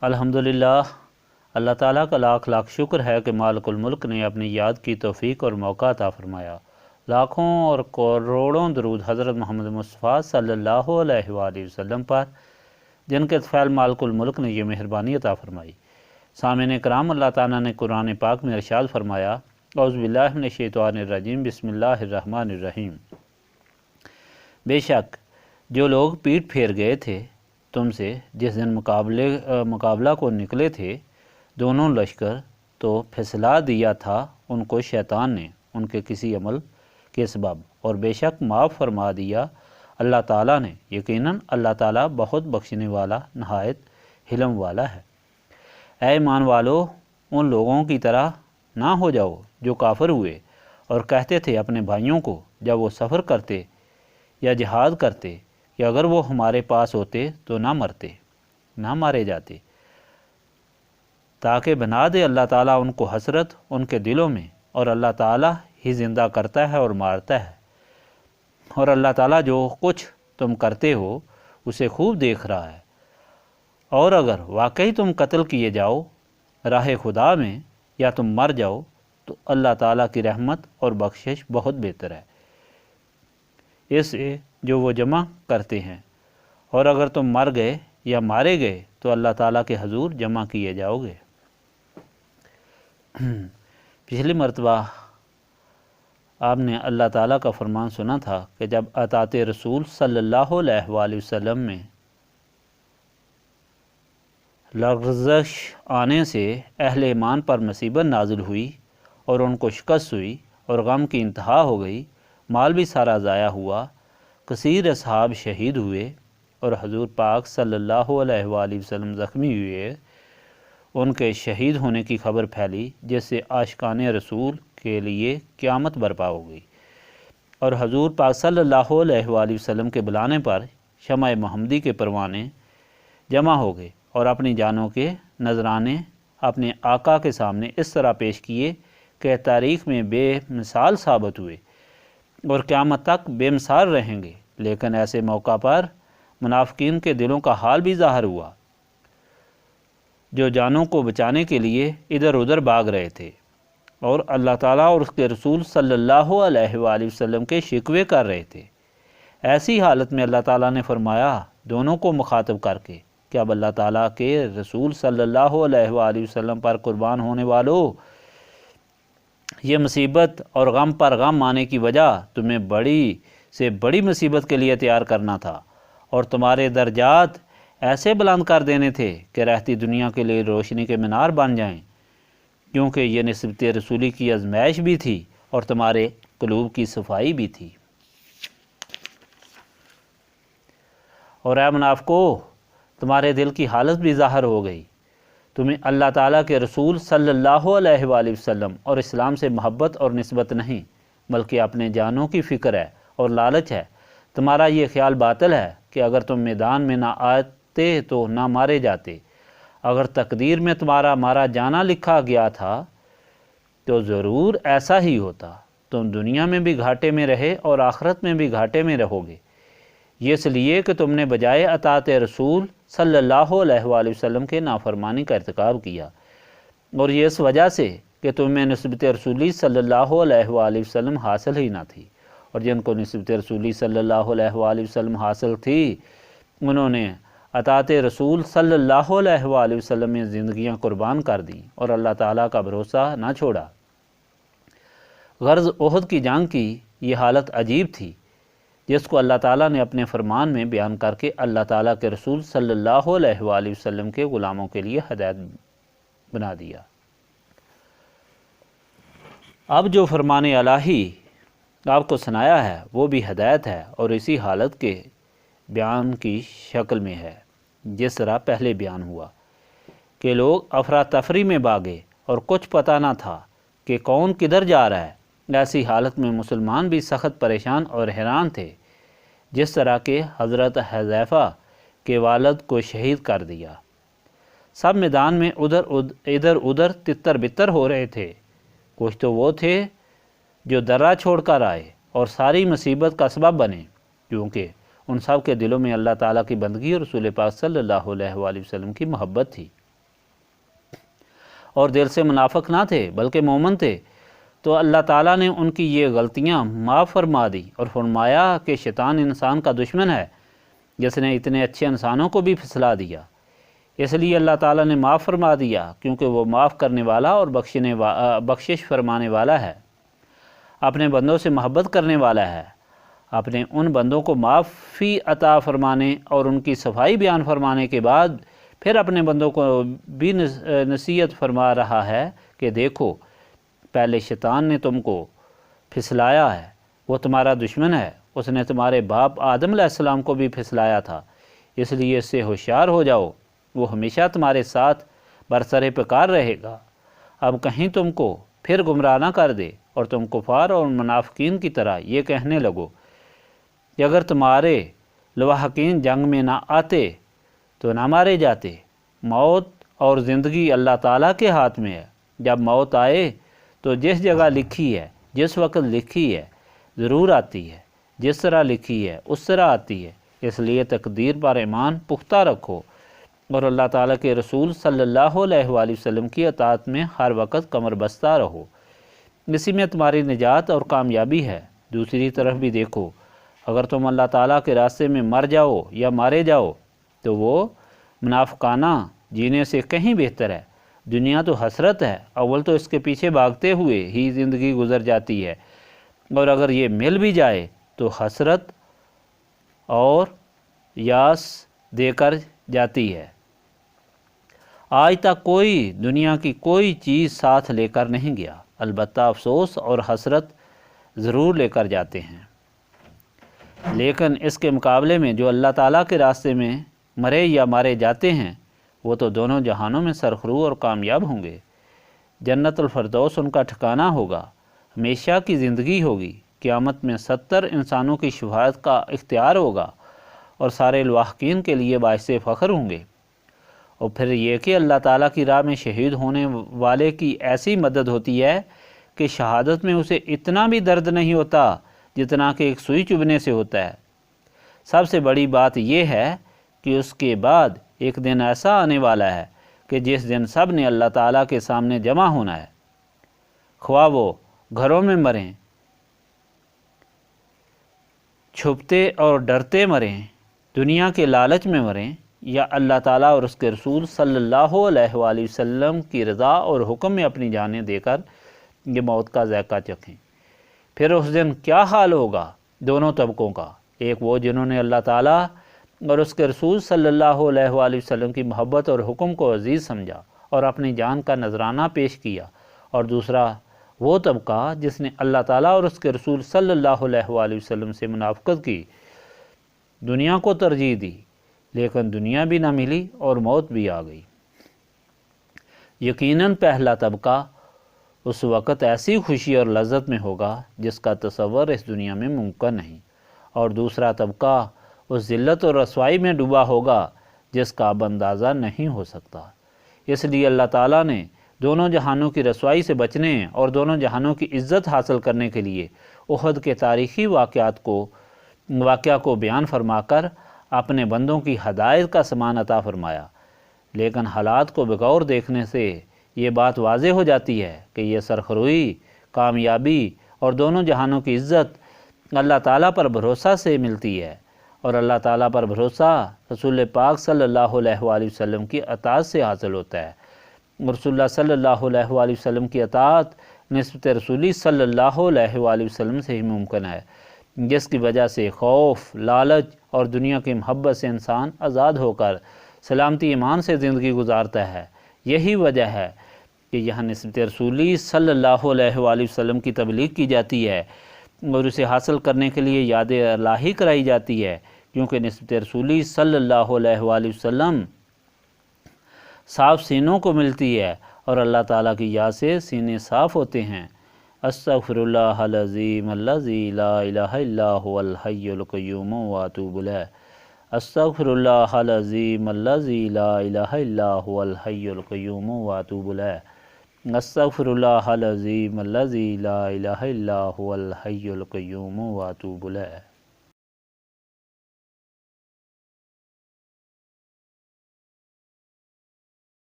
الحمدللہ، اللہ تعالیٰ کا لاکھ لاکھ شکر ہے کہ مالک الملک نے اپنی یاد کی توفیق اور موقع عطا فرمایا۔ لاکھوں اور کروڑوں درود حضرت محمد مصطفیٰ صلی اللہ علیہ وآلہ وسلم پر، جن کے فعل مالک الملک نے یہ مہربانی عطا فرمائی۔ سامعین کرام، اللہ تعالیٰ نے قرآن پاک میں ارشاد فرمایا، اعوذ باللہ من الشیطان الرجیم، بسم اللہ الرحمن الرحیم۔ بے شک جو لوگ پیٹ پھیر گئے تھے تم سے جس دن مقابلہ کو نکلے تھے دونوں لشکر، تو پھسلا دیا تھا ان کو شیطان نے ان کے کسی عمل کے سبب، اور بے شک معاف فرما دیا اللہ تعالیٰ نے، یقیناً اللہ تعالیٰ بہت بخشنے والا نہایت حلم والا ہے۔ اے ایمان والو، ان لوگوں کی طرح نہ ہو جاؤ جو کافر ہوئے اور کہتے تھے اپنے بھائیوں کو جب وہ سفر کرتے یا جہاد کرتے کہ اگر وہ ہمارے پاس ہوتے تو نہ مرتے، نہ مارے جاتے، تاکہ بنا دے اللہ تعالیٰ ان کو حسرت ان کے دلوں میں، اور اللہ تعالیٰ ہی زندہ کرتا ہے اور مارتا ہے، اور اللہ تعالیٰ جو کچھ تم کرتے ہو اسے خوب دیکھ رہا ہے۔ اور اگر واقعی تم قتل کیے جاؤ راہ خدا میں یا تم مر جاؤ تو اللہ تعالیٰ کی رحمت اور بخشش بہت بہتر ہے اس سے جو وہ جمع کرتے ہیں، اور اگر تم مر گئے یا مارے گئے تو اللہ تعالیٰ کے حضور جمع کیے جاؤ گے۔ پچھلی مرتبہ آپ نے اللہ تعالیٰ کا فرمان سنا تھا کہ جب اطاعت رسول صلی اللہ علیہ وآلہ وسلم میں لغزش آنے سے اہل ایمان پر مصیبت نازل ہوئی اور ان کو شکست ہوئی اور غم کی انتہا ہو گئی، مال بھی سارا ضائع ہوا، کثیر اصحاب شہید ہوئے اور حضور پاک صلی اللہ علیہ وآلہ وسلم زخمی ہوئے، ان کے شہید ہونے کی خبر پھیلی جس سے عاشقان رسول کے لیے قیامت برپا ہو گئی، اور حضور پاک صلی اللہ علیہ وآلہ وسلم کے بلانے پر شمع محمدی کے پروانے جمع ہو گئے اور اپنی جانوں کے نذرانے اپنے آقا کے سامنے اس طرح پیش کیے کہ تاریخ میں بے مثال ثابت ہوئے اور قیامت تک بے مثال رہیں گے۔ لیکن ایسے موقع پر منافقین کے دلوں کا حال بھی ظاہر ہوا، جو جانوں کو بچانے کے لیے ادھر ادھر بھاگ رہے تھے اور اللہ تعالیٰ اور اس کے رسول صلی اللہ علیہ وآلہ وسلم کے شکوے کر رہے تھے۔ ایسی حالت میں اللہ تعالیٰ نے فرمایا دونوں کو مخاطب کر کے کہ اب اللہ تعالیٰ کے رسول صلی اللہ علیہ وآلہ وسلم پر قربان ہونے والوں، یہ مصیبت اور غم پر غم آنے کی وجہ تمہیں بڑی سے بڑی مصیبت کے لیے تیار کرنا تھا، اور تمہارے درجات ایسے بلند کر دینے تھے کہ رہتی دنیا کے لیے روشنی کے مینار بن جائیں، کیونکہ یہ نسبت رسولی کی آزمائش بھی تھی اور تمہارے قلوب کی صفائی بھی تھی۔ اور اے منافقو، تمہارے دل کی حالت بھی ظاہر ہو گئی، تمہیں اللہ تعالیٰ کے رسول صلی اللہ علیہ وآلہ وسلم اور اسلام سے محبت اور نسبت نہیں، بلکہ اپنے جانوں کی فکر ہے اور لالچ ہے۔ تمہارا یہ خیال باطل ہے کہ اگر تم میدان میں نہ آتے تو نہ مارے جاتے، اگر تقدیر میں تمہارا مارا جانا لکھا گیا تھا تو ضرور ایسا ہی ہوتا، تم دنیا میں بھی گھاٹے میں رہے اور آخرت میں بھی گھاٹے میں رہو گے، یہ اس لیے کہ تم نے بجائے اطاعت رسول صلی اللہ علیہ وآلہ وسلم کے نافرمانی کا ارتکاب کیا، اور یہ اس وجہ سے کہ تمہیں نسبت رسولی صلی اللہ علیہ وآلہ وسلم حاصل ہی نہ تھی، اور جن کو نسبت رسولی صلی اللہ علیہ وآلہ وسلم حاصل تھی انہوں نے اطاعت رسول صلی اللہ علیہ وآلہ وسلم میں زندگیاں قربان کر دیں اور اللہ تعالیٰ کا بھروسہ نہ چھوڑا۔ غرض احد کی جنگ کی یہ حالت عجیب تھی جس کو اللہ تعالیٰ نے اپنے فرمان میں بیان کر کے اللہ تعالیٰ کے رسول صلی اللہ علیہ وآلہ وسلم کے غلاموں کے لیے ہدایت بنا دیا۔ اب جو فرمان الہی آپ کو سنایا ہے وہ بھی ہدایت ہے، اور اسی حالت کے بیان کی شکل میں ہے جس طرح پہلے بیان ہوا کہ لوگ افراتفری میں بھاگے اور کچھ پتہ نہ تھا کہ کون کدھر جا رہا ہے۔ ایسی حالت میں مسلمان بھی سخت پریشان اور حیران تھے، جس طرح کہ حضرت حذیفہ کے والد کو شہید کر دیا۔ سب میدان میں ادھر ادھر تتر بتر ہو رہے تھے، کچھ تو وہ تھے جو درہ چھوڑ کر آئے اور ساری مصیبت کا سبب بنے، کیونکہ ان سب کے دلوں میں اللہ تعالیٰ کی بندگی اور رسول پاک صلی اللہ علیہ وآلہ وسلم کی محبت تھی۔ اور دل سے منافق نہ تھے بلکہ مومن تھے، تو اللہ تعالیٰ نے ان کی یہ غلطیاں معاف فرما دی اور فرمایا کہ شیطان انسان کا دشمن ہے جس نے اتنے اچھے انسانوں کو بھی پھسلا دیا۔ اس لیے اللہ تعالیٰ نے معاف فرما دیا کیونکہ وہ معاف کرنے والا اور بخشش فرمانے والا ہے، اپنے بندوں سے محبت کرنے والا ہے۔ اپنے ان بندوں کو معافی عطا فرمانے اور ان کی صفائی بیان فرمانے کے بعد پھر اپنے بندوں کو بھی نصیحت فرما رہا ہے کہ دیکھو، پہلے شیطان نے تم کو پھسلایا ہے، وہ تمہارا دشمن ہے، اس نے تمہارے باپ آدم علیہ السلام کو بھی پھسلایا تھا، اس لیے اس سے ہوشیار ہو جاؤ، وہ ہمیشہ تمہارے ساتھ برسر پیکار رہے گا۔ اب کہیں تم کو پھر گمراہ نہ کر دے اور تم کفار اور منافقین کی طرح یہ کہنے لگو کہ اگر تمہارے لواحقین جنگ میں نہ آتے تو نہ مارے جاتے۔ موت اور زندگی اللہ تعالیٰ کے ہاتھ میں ہے، جب موت آئے تو جس جگہ لکھی ہے، جس وقت لکھی ہے ضرور آتی ہے، جس طرح لکھی ہے اس طرح آتی ہے، اس لیے تقدیر پر ایمان پختہ رکھو اور اللہ تعالیٰ کے رسول صلی اللہ علیہ وآلہ وسلم کی اطاعت میں ہر وقت کمر بستہ رہو، اسی میں تمہاری نجات اور کامیابی ہے۔ دوسری طرف بھی دیکھو، اگر تم اللہ تعالیٰ کے راستے میں مر جاؤ یا مارے جاؤ تو وہ منافقانہ جینے سے کہیں بہتر ہے۔ دنیا تو حسرت ہے، اول تو اس کے پیچھے بھاگتے ہوئے ہی زندگی گزر جاتی ہے، اور اگر یہ مل بھی جائے تو حسرت اور یاس دے کر جاتی ہے۔ آج تک کوئی دنیا کی کوئی چیز ساتھ لے کر نہیں گیا، البتہ افسوس اور حسرت ضرور لے کر جاتے ہیں، لیکن اس کے مقابلے میں جو اللہ تعالیٰ کے راستے میں مرے یا مارے جاتے ہیں وہ تو دونوں جہانوں میں سرخرو اور کامیاب ہوں گے۔ جنت الفردوس ان کا ٹھکانہ ہوگا، ہمیشہ کی زندگی ہوگی، قیامت میں 70 انسانوں کی شفاعت کا اختیار ہوگا اور سارے لواحقین کے لیے باعث فخر ہوں گے۔ اور پھر یہ کہ اللہ تعالیٰ کی راہ میں شہید ہونے والے کی ایسی مدد ہوتی ہے کہ شہادت میں اسے اتنا بھی درد نہیں ہوتا جتنا کہ ایک سوئی چبھنے سے ہوتا ہے۔ سب سے بڑی بات یہ ہے کہ اس کے بعد ایک دن ایسا آنے والا ہے کہ جس دن سب نے اللہ تعالیٰ کے سامنے جمع ہونا ہے، خواہ وہ گھروں میں مریں، چھپتے اور ڈرتے مریں، دنیا کے لالچ میں مریں، یا اللہ تعالیٰ اور اس کے رسول صلی اللہ علیہ وآلہ وسلم کی رضا اور حکم میں اپنی جانیں دے کر یہ موت کا ذائقہ چکھیں۔ پھر اس دن کیا حال ہوگا دونوں طبقوں کا، ایک وہ جنہوں نے اللہ تعالیٰ اور اس کے رسول صلی اللہ علیہ وآلہ وسلم کی محبت اور حکم کو عزیز سمجھا اور اپنی جان کا نذرانہ پیش کیا، اور دوسرا وہ طبقہ جس نے اللہ تعالیٰ اور اس کے رسول صلی اللہ علیہ وآلہ وسلم سے منافقت کی، دنیا کو ترجیح دی، لیکن دنیا بھی نہ ملی اور موت بھی آ گئی۔ یقیناً پہلا طبقہ اس وقت ایسی خوشی اور لذت میں ہوگا جس کا تصور اس دنیا میں ممکن نہیں، اور دوسرا طبقہ اس ذلت اور رسوائی میں ڈوبا ہوگا جس کا اب اندازہ نہیں ہو سکتا۔ اس لیے اللہ تعالیٰ نے دونوں جہانوں کی رسوائی سے بچنے اور دونوں جہانوں کی عزت حاصل کرنے کے لیے احد کے تاریخی واقعہ کو بیان فرما کر اپنے بندوں کی ہدایت کا سامان عطا فرمایا، لیکن حالات کو بغور دیکھنے سے یہ بات واضح ہو جاتی ہے کہ یہ سرخروئی، کامیابی اور دونوں جہانوں کی عزت اللہ تعالیٰ پر بھروسہ سے ملتی ہے، اور اللہ تعالیٰ پر بھروسہ رسول پاک صلی اللہ علیہ وآلہ وسلم کی اطاعت سے حاصل ہوتا ہے، اور رسول اللہ صلی اللہ علیہ وآلہ وسلم کی اطاعت نسبت رسولی صلی اللہ علیہ وآلہ وسلم سے ہی ممکن ہے، جس کی وجہ سے خوف، لالچ اور دنیا کی محبت سے انسان آزاد ہو کر سلامتی ایمان سے زندگی گزارتا ہے۔ یہی وجہ ہے کہ یہاں نسبت رسولی صلی اللہ علیہ وآلہ وسلم کی تبلیغ کی جاتی ہے اور اسے حاصل کرنے کے لیے یاد الہی کرائی جاتی ہے، کیونکہ نسبت رسولی صلی اللہ علیہ وآلہ وسلم صاف سینوں کو ملتی ہے اور اللہ تعالیٰ کی یاد سے سینے صاف ہوتے ہیں۔ استغفر اللہ العظیم الذی لا الہ الا هو الحی القیوم واتوب الیہ۔ استغفر اللہ العظیم الذی لا الہ الا هو الحی القیوم واتوب الیہ۔ استغفر اللہ العظیم الذی لا الہ الا هو الحی القیوم واتوب الیہ۔